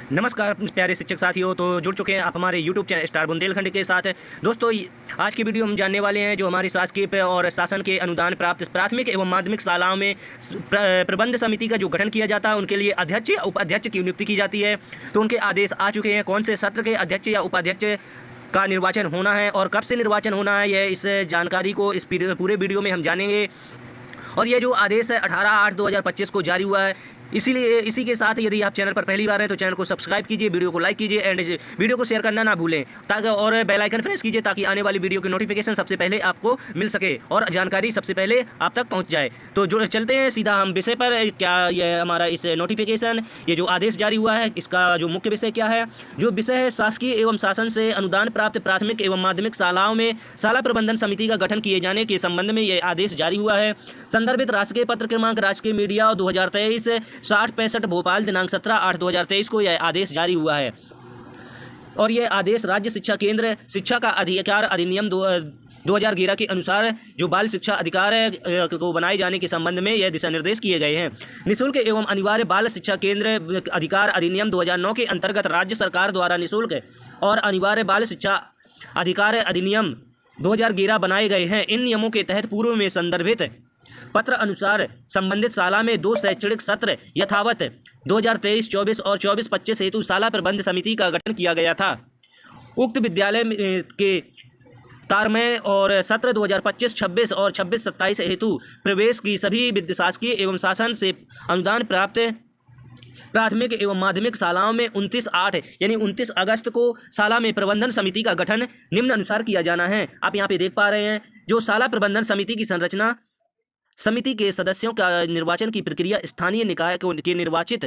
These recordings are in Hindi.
नमस्कार प्यारे शिक्षक साथियों। तो जुड़ चुके हैं आप हमारे यूट्यूब चैनल स्टार बुंदेलखंड के साथ। दोस्तों आज की वीडियो हम जानने वाले हैं जो हमारी शासकीय और शासन के अनुदान प्राप्त प्राथमिक एवं माध्यमिक शालाओं में प्रबंध समिति का जो गठन किया जाता है उनके लिए अध्यक्ष या उपाध्यक्ष की नियुक्ति की जाती है। तो उनके आदेश आ चुके हैं। कौन से सत्र के अध्यक्ष या उपाध्यक्ष का निर्वाचन होना है और कब से निर्वाचन होना है, यह इस जानकारी को इस पूरे वीडियो में हम जानेंगे। और ये जो आदेश है 18/8/2025 को जारी हुआ है। इसीलिए इसी के साथ यदि आप चैनल पर पहली बार हैं तो चैनल को सब्सक्राइब कीजिए, वीडियो को लाइक कीजिए एंड वीडियो को शेयर करना ना भूलें ताकि और बेल आइकन प्रेस कीजिए ताकि आने वाली वीडियो की नोटिफिकेशन सबसे पहले आपको मिल सके और जानकारी सबसे पहले आप तक पहुंच जाए। तो जो चलते हैं सीधा हम विषय पर। क्या ये हमारा इस नोटिफिकेशन, ये जो आदेश जारी हुआ है, इसका जो मुख्य विषय क्या है? जो विषय है, शासकीय एवं शासन से अनुदान प्राप्त प्राथमिक एवं माध्यमिक शालाओं में शाला प्रबंधन समिति का गठन किए जाने के संबंध में यह आदेश जारी हुआ है। संदर्भित राष्ट्रीय पत्र क्रमांक राजकीय मीडिया 2023 6065 भोपाल दिनांक 17/8/2023 को यह आदेश जारी हुआ है। और यह आदेश राज्य शिक्षा केंद्र शिक्षा का अधिकार अधिनियम 2011 के अनुसार जो बाल शिक्षा अधिकार को बनाए जाने के संबंध में यह दिशा निर्देश किए गए हैं। निःशुल्क एवं अनिवार्य बाल शिक्षा केंद्र अधिकार अधिनियम 2009 के अंतर्गत राज्य सरकार द्वारा निःशुल्क और अनिवार्य बाल शिक्षा अधिकार अधिनियम 2011 बनाए गए हैं। इन नियमों के तहत पूर्व में संदर्भित पत्र अनुसार संबंधित शाला में 2 शैक्षणिक सत्र यथावत 2023-24 और 24-25 हेतु शाला प्रबंध समिति का गठन किया गया था। उक्त विद्यालय के तारमय और सत्र 2025-26 और 26-27 हेतु प्रवेश की सभी शासकीय एवं शासन से अनुदान प्राप्त प्राथमिक एवं माध्यमिक शालाओं में 29/8 यानी 29 अगस्त को शाला में प्रबंधन समिति का गठन निम्न अनुसार किया जाना है। आप यहाँ पे देख पा रहे हैं जो शाला प्रबंधन समिति की संरचना, समिति के सदस्यों का निर्वाचन की प्रक्रिया, स्थानीय निकाय के निर्वाचित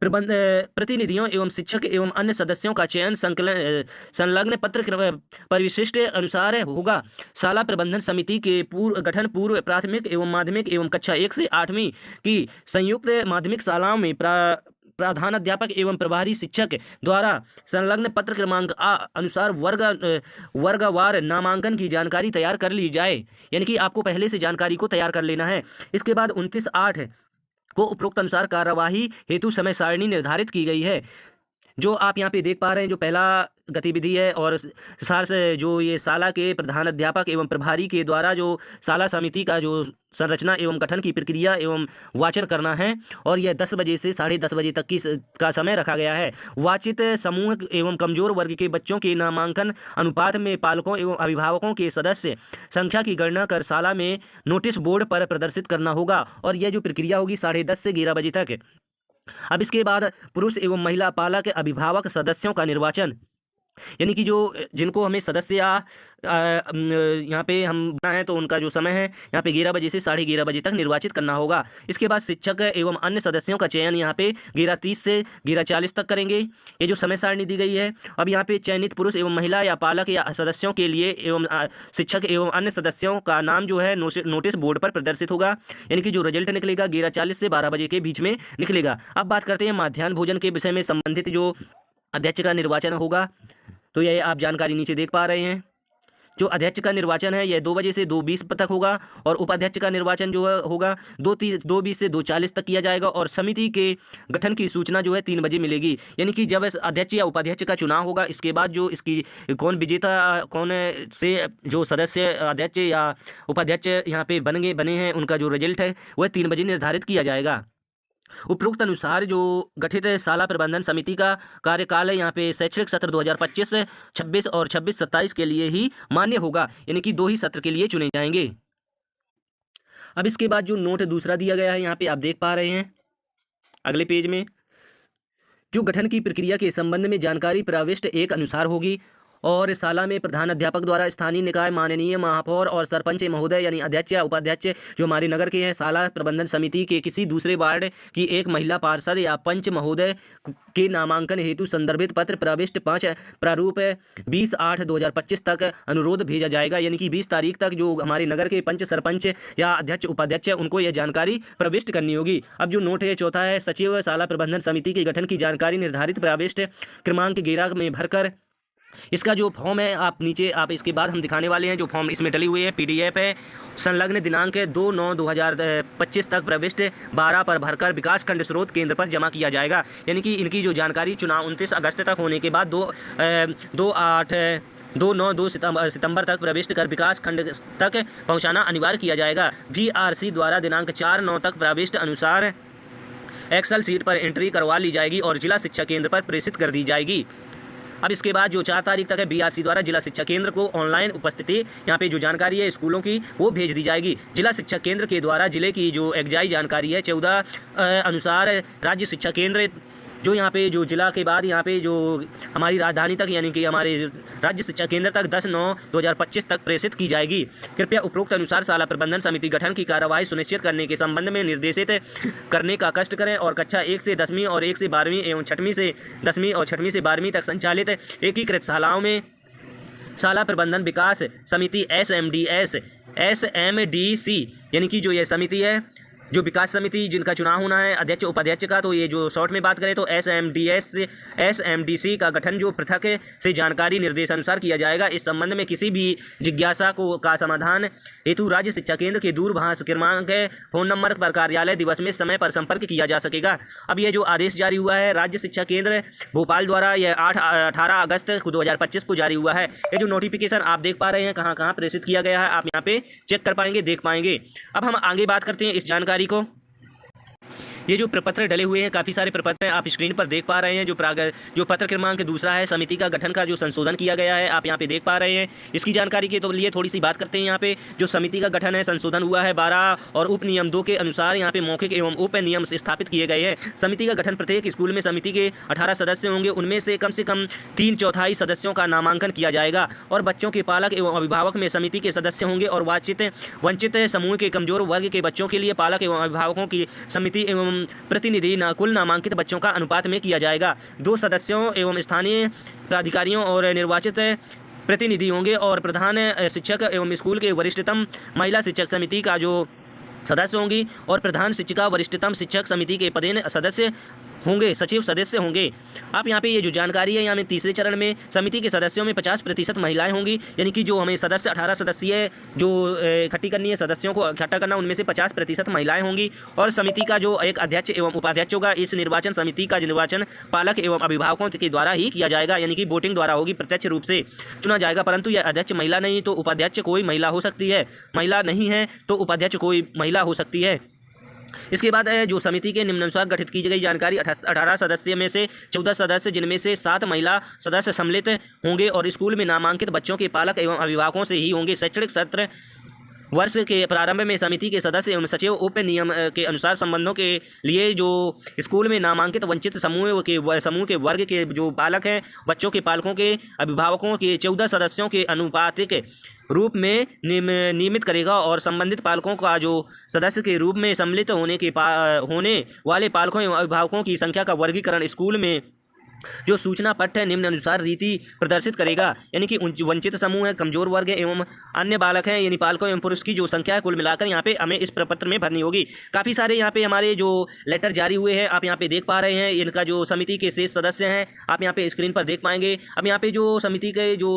प्रतिनिधियों एवं शिक्षक एवं अन्य सदस्यों का चयन संलग्न पत्र परिशिष्ट अनुसार होगा। शाला प्रबंधन समिति के गठन पूर्व प्राथमिक एवं माध्यमिक एवं कक्षा 1 से 8वीं की संयुक्त माध्यमिक शालाओं में प्रधानाध्यापक एवं प्रभारी शिक्षक द्वारा संलग्न पत्र क्रमांक अनुसार वर्गवार नामांकन की जानकारी तैयार कर ली जाए। यानी कि आपको पहले से जानकारी को तैयार कर लेना है। इसके बाद 29/8 को उपरोक्त अनुसार कार्यवाही हेतु समय सारणी निर्धारित की गई है। जो आप यहाँ पे देख पा रहे हैं, जो पहला गतिविधि है और सार से जो ये शाला के प्रधान अध्यापक एवं प्रभारी के द्वारा जो शाला समिति का जो संरचना एवं गठन की प्रक्रिया एवं वाचन करना है। और यह 10 बजे से 10:30 बजे तक का समय रखा गया है। वाचित समूह एवं कमजोर वर्ग के बच्चों के नामांकन अनुपात में पालकों एवं अभिभावकों के सदस्य संख्या की गणना कर शाला में नोटिस बोर्ड पर प्रदर्शित करना होगा। और यह जो प्रक्रिया होगी 10:30 से 11 बजे तक। अब इसके बाद पुरुष एवं महिला पालक अभिभावक सदस्यों का निर्वाचन, यानी कि जो जिनको हमें सदस्य यहाँ पे हम बना है तो उनका जो समय है यहाँ पे 11 बजे से 11:30 बजे तक निर्वाचित करना होगा। इसके बाद शिक्षक एवं अन्य सदस्यों का चयन यहाँ पे 11:30 से 11:40 तक करेंगे। ये जो समय सारणी दी गई है। अब यहाँ पे चयनित पुरुष एवं महिला या पालक या सदस्यों के लिए एवं शिक्षक एवं अन्य सदस्यों का नाम जो है नोटिस बोर्ड पर प्रदर्शित होगा। यानी कि जो रिजल्ट निकलेगा 11:40 से 12 बजे के बीच में निकलेगा। अब बात करते हैं मध्याह्न भोजन के विषय में संबंधित जो अध्यक्ष का निर्वाचन होगा। तो यह आप जानकारी नीचे देख पा रहे हैं। जो अध्यक्ष का निर्वाचन है यह 2 बजे से 2:20 तक होगा और उपाध्यक्ष का निर्वाचन जो होगा 2:20 से 2:40 तक किया जाएगा। और समिति के गठन की सूचना जो है 3 बजे मिलेगी। यानी कि जब अध्यक्ष या उपाध्यक्ष का चुनाव होगा, इसके बाद जो इसकी कौन विजेता कौन से जो सदस्य अध्यक्ष या उपाध्यक्ष यहाँ पे बने हैं उनका जो रिजल्ट है वह 3 बजे निर्धारित किया जाएगा। उपरोक्त अनुसार जो गठित शाला प्रबंधन समिति का कार्यकाल यहाँ पे शैक्षणिक सत्र 2025-26 और 26-27 के लिए ही मान्य होगा। यानी कि 2 ही सत्र के लिए चुने जाएंगे। अब इसके बाद जो नोट दूसरा दिया गया है यहाँ पे आप देख पा रहे हैं अगले पेज में, जो गठन की प्रक्रिया के संबंध में जानकारी प्रविष्ट एक अनुसार होगी। और शाला में प्रधान अध्यापक द्वारा स्थानीय निकाय माननीय महापौर और सरपंच महोदय यानी अध्यक्ष या उपाध्यक्ष जो हमारे नगर के हैं, शाला प्रबंधन समिति के किसी दूसरे वार्ड की एक महिला पार्षद या पंच महोदय के नामांकन हेतु संदर्भित पत्र प्रविष्ट 5 प्रारूप 20/8/2025 तक अनुरोध भेजा जाएगा। यानी कि 20 तारीख तक जो हमारे नगर के पंच सरपंच या अध्यक्ष उपाध्यक्ष उनको यह जानकारी प्रविष्ट करनी होगी। अब जो नोट है चौथा है, सचिव शाला प्रबंधन समिति के गठन की जानकारी निर्धारित प्रविष्ट क्रमांक 11 में भरकर इसका जो फॉर्म है आप नीचे आप इसके बाद हम दिखाने वाले हैं। जो फॉर्म इसमें डली हुई है PDF है, संलग्न दिनांक 2/9/2025 तक प्रविष्ट 12 पर भरकर विकासखंड स्रोत केंद्र पर जमा किया जाएगा। यानी कि इनकी जो जानकारी चुनाव 29 अगस्त तक होने के बाद 2 सितंबर तक प्रविष्ट कर विकास खंड तक पहुंचाना अनिवार्य किया जाएगा। VRC द्वारा दिनांक 4/9 तक प्रविष्ट अनुसार एक्सेल सीट पर एंट्री करवा ली जाएगी और जिला शिक्षा केंद्र पर प्रेषित कर दी जाएगी। अब इसके बाद जो 4 तारीख तक है BRC द्वारा जिला शिक्षा केंद्र को ऑनलाइन उपस्थिति यहाँ पे जो जानकारी है स्कूलों की वो भेज दी जाएगी। जिला शिक्षा केंद्र के द्वारा जिले की जो एग्जाई जानकारी है 14 अनुसार राज्य शिक्षा केंद्र जो यहाँ पे जो जिला के बाद यहाँ पे जो हमारी राजधानी तक यानी कि हमारे राज्य शिक्षा केंद्र तक 10/9/2025 तक प्रेषित की जाएगी। कृपया उपरोक्त अनुसार शाला प्रबंधन समिति गठन की कार्यवाही सुनिश्चित करने के संबंध में निर्देशित करने का कष्ट करें और कक्षा 1 से 10वीं और 1 से 12वीं एवं 6वीं से 10वीं और 6वीं से 12वीं तक संचालित एकीकृत शालाओं में शाला प्रबंधन विकास समिति SMDC यानी कि जो ये समिति है जो विकास समिति जिनका चुनाव होना है अध्यक्ष उपाध्यक्ष का, तो ये जो शॉर्ट में बात करें तो SMDC का गठन जो पृथक से जानकारी निर्देश अनुसार किया जाएगा। इस संबंध में किसी भी जिज्ञासा का समाधान हेतु राज्य शिक्षा केंद्र के दूरभाष क्रमांक फोन नंबर पर कार्यालय दिवस में समय पर संपर्क किया जा सकेगा। अब ये जो आदेश जारी हुआ है राज्य शिक्षा केंद्र भोपाल द्वारा यह 18 अगस्त 2025 को जारी हुआ है। ये जो नोटिफिकेशन आप देख पा रहे हैं कहाँ कहाँ प्रेषित किया गया है आप यहाँ पे चेक कर पाएंगे, देख पाएंगे। अब हम आगे बात करते हैं इस जानकारी को। ये जो प्रपत्र डले हुए हैं काफ़ी सारे प्रपत्र हैं आप स्क्रीन पर देख पा रहे हैं। जो पत्र क्रमांक दूसरा है समिति का गठन का जो संशोधन किया गया है आप यहाँ पे देख पा रहे हैं। इसकी जानकारी के तो लिए थोड़ी सी बात करते हैं। यहाँ पे जो समिति का गठन है संशोधन हुआ है 12 और उप नियम 2 के अनुसार यहाँ पे मौखिक एवं उप नियम स्थापित किए गए हैं। समिति का गठन प्रत्येक स्कूल में समिति के 18 सदस्य होंगे, उनमें से कम 3/4 सदस्यों का नामांकन किया जाएगा और बच्चों के पालक एवं अभिभावक में समिति के सदस्य होंगे और वंचित समूह के कमजोर वर्ग के बच्चों के लिए पालक एवं अभिभावकों की समिति एवं प्रतिनिधि कुल नामांकित बच्चों का अनुपात में किया जाएगा। 2 सदस्यों एवं स्थानीय प्राधिकारियों और निर्वाचित प्रतिनिधि होंगे और प्रधान शिक्षक एवं स्कूल के वरिष्ठतम महिला शिक्षक समिति का जो सदस्य होंगी और प्रधान शिक्षिका वरिष्ठतम शिक्षक समिति के पदेन सदस्य होंगे, सचिव सदस्य होंगे। आप यहाँ पे ये जो जानकारी है यहाँ में तीसरे चरण में समिति के सदस्यों में 50% महिलाएं होंगी। यानी कि जो हमें सदस्य 18 सदस्यीय जो इकट्ठी करनी है सदस्यों को इकट्ठा करना उनमें से 50% महिलाएं होंगी और समिति का जो एक अध्यक्ष एवं उपाध्यक्ष होगा इस निर्वाचन समिति का निर्वाचन पालक एवं अभिभावकों के द्वारा ही किया जाएगा। यानी कि वोटिंग द्वारा होगी, प्रत्यक्ष रूप से चुना जाएगा। परंतु यह अध्यक्ष महिला नहीं तो उपाध्यक्ष कोई महिला हो सकती है, महिला नहीं है तो उपाध्यक्ष कोई महिला हो सकती है। इसके बाद जो समिति के निम्नानुसार गठित की गई जानकारी 18 सदस्य में से 14 सदस्य जिनमें से 7 महिला सदस्य सम्मिलित होंगे और स्कूल में नामांकित बच्चों के पालक एवं अभिभावकों से ही होंगे। शैक्षणिक सत्र वर्ष के प्रारंभ में समिति के सदस्य एवं सचिव उप नियम के अनुसार संबंधों के लिए जो स्कूल में नामांकित वंचित समूह के वर्ग के जो पालक हैं बच्चों के पालकों के अभिभावकों के 14 सदस्यों के अनुपातिक रूप में नियमित करेगा और संबंधित पालकों का जो सदस्य के रूप में सम्मिलित होने वाले पालकों एवं अभिभावकों की संख्या का वर्गीकरण स्कूल में जो सूचना पट्ट है निम्न अनुसार रीति प्रदर्शित करेगा। यानी कि वंचित समूह है, कमजोर वर्ग है एवं अन्य बालक हैं यानी पालकों एवं पुरुष की जो संख्या है कुल मिलाकर यहाँ पे हमें इस प्रपत्र में भरनी होगी। काफ़ी सारे यहाँ पे हमारे जो लेटर जारी हुए हैं आप यहाँ पे देख पा रहे हैं। इनका जो समिति के शेष सदस्य हैं आप यहाँ पे स्क्रीन पर देख पाएंगे। अब यहाँ पे जो समिति के जो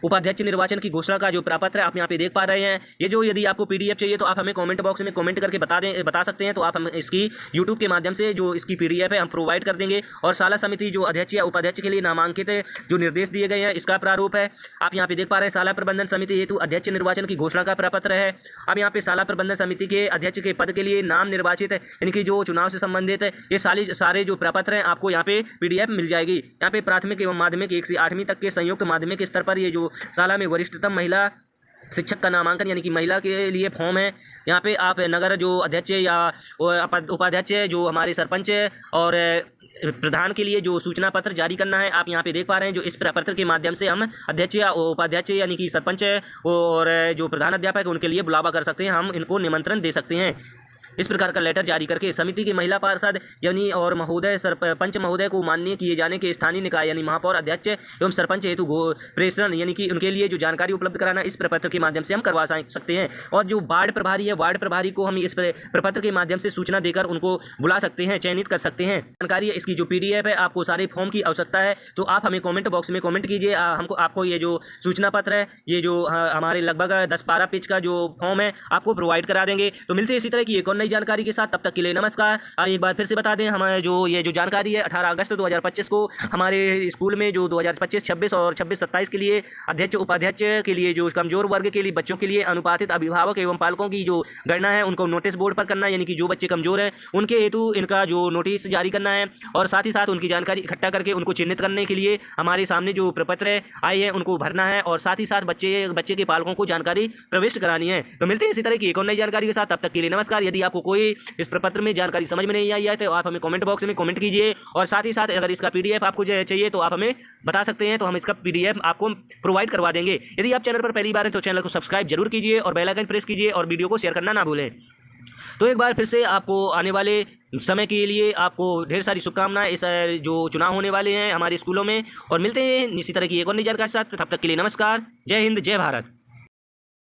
उपाध्यक्ष निर्वाचन की घोषणा का जो प्रपत्र है आप यहाँ पे देख पा रहे हैं। ये जो यदि आपको PDF चाहिए तो आप हमें कॉमेंट बॉक्स में कॉमेंट करके बता सकते हैं, तो आप हम इसकी यूट्यूब के माध्यम से जो इसकी PDF है हम प्रोवाइड कर देंगे। और शाला समिति जो अध्यक्ष या उपाध्यक्ष के लिए नामांकित जो निर्देश दिए गए हैं इसका प्रारूप है आप यहाँ पे देख पा रहे हैं। शाला प्रबंधन समिति हेतु अध्यक्ष निर्वाचन की घोषणा का प्रपत्र है। अब यहाँ पे शाला प्रबंधन समिति के अध्यक्ष के पद के लिए नाम निर्वाचित इनकी जो चुनाव से संबंधित ये सारे जो प्रपत्र हैं आपको यहाँ पे PDF मिल जाएगी। यहाँ पे प्राथमिक एवं माध्यमिक 1 से 8वीं तक के संयुक्त माध्यमिक स्तर पर ये जो शाला में वरिष्ठतम महिला शिक्षक का नामांकन यानी कि महिला के लिए फॉर्म है। यहाँ पे आप नगर जो अध्यक्ष या उपाध्यक्ष जो हमारे सरपंच और प्रधान के लिए जो सूचना पत्र जारी करना है आप यहाँ पे देख पा रहे हैं। जो इस प्रपत्र के माध्यम से हम अध्यक्ष या उपाध्यक्ष यानी कि सरपंच और जो प्रधान अध्यापक उनके लिए बुलावा कर सकते हैं, हम इनको निमंत्रण दे सकते हैं। इस प्रकार का लेटर जारी करके समिति की महिला पार्षद यानी और महोदय सरपंच महोदय को माननीय किए जाने के स्थानीय निकाय यानी महापौर अध्यक्ष एवं सरपंच हेतु प्रेषण यानी कि उनके लिए जो जानकारी उपलब्ध कराना इस प्रपत्र के माध्यम से हम करवा सकते हैं। और जो वार्ड प्रभारी है, वार्ड प्रभारी को हम इस प्रपत्र के माध्यम से सूचना देकर उनको बुला सकते हैं, चयनित कर सकते हैं। जानकारी है इसकी जो PDF है, आपको सारे फॉर्म की आवश्यकता है तो आप हमें कमेंट बॉक्स में कमेंट कीजिए। आपको ये जो सूचना पत्र है, ये जो हमारे लगभग 10-12 पेज का जो फॉर्म है आपको प्रोवाइड करा देंगे। तो मिलते हैं इसी तरह की एक और नई जानकारी के साथ, तब तक के लिए नमस्कार। एक बार फिर से बता दें, हमारे जो जानकारी है 18 अगस्त 2025 को हमारे स्कूल में जो 2025-26 और 26-27 के लिए अध्यक्ष उपाध्यक्ष के लिए जो कमजोर वर्ग के लिए बच्चों के लिए अनुपातित अभिभावक एवं पालकों की जो गणना है उनको नोटिस बोर्ड पर करना है, यानी कि जो बच्चे कमजोर हैं उनके हेतु इनका जो नोटिस जारी करना है और साथ ही साथ उनकी जानकारी इकट्ठा करके उनको चिन्हित करने के लिए हमारे सामने जो प्रपत्र आए हैं उनको भरना है और साथ ही साथ बच्चे के पालकों को जानकारी प्रविष्ट करानी है। तो मिलते हैं इसी तरह की एक और नई जानकारी के साथ, तब तक के लिए नमस्कार। यदि आपको कोई इस प्रपत्र में जानकारी समझ में नहीं आई है तो आप हमें कमेंट बॉक्स में कमेंट कीजिए और साथ ही साथ अगर इसका PDF आपको चाहिए तो आप हमें बता सकते हैं, तो हम इसका PDF आपको प्रोवाइड करवा देंगे। यदि आप चैनल पर पहली बार हैं तो चैनल को सब्सक्राइब जरूर कीजिए और बेल आइकन प्रेस कीजिए और वीडियो को शेयर करना ना भूलें। तो एक बार फिर से आपको आने वाले समय के लिए आपको ढेर सारी शुभकामनाएं इस जो चुनाव होने वाले हैं हमारे स्कूलों में, और मिलते हैं इसी तरह की एक और नई जानकारी के साथ। तब तक के लिए नमस्कार। जय हिंद, जय भारत।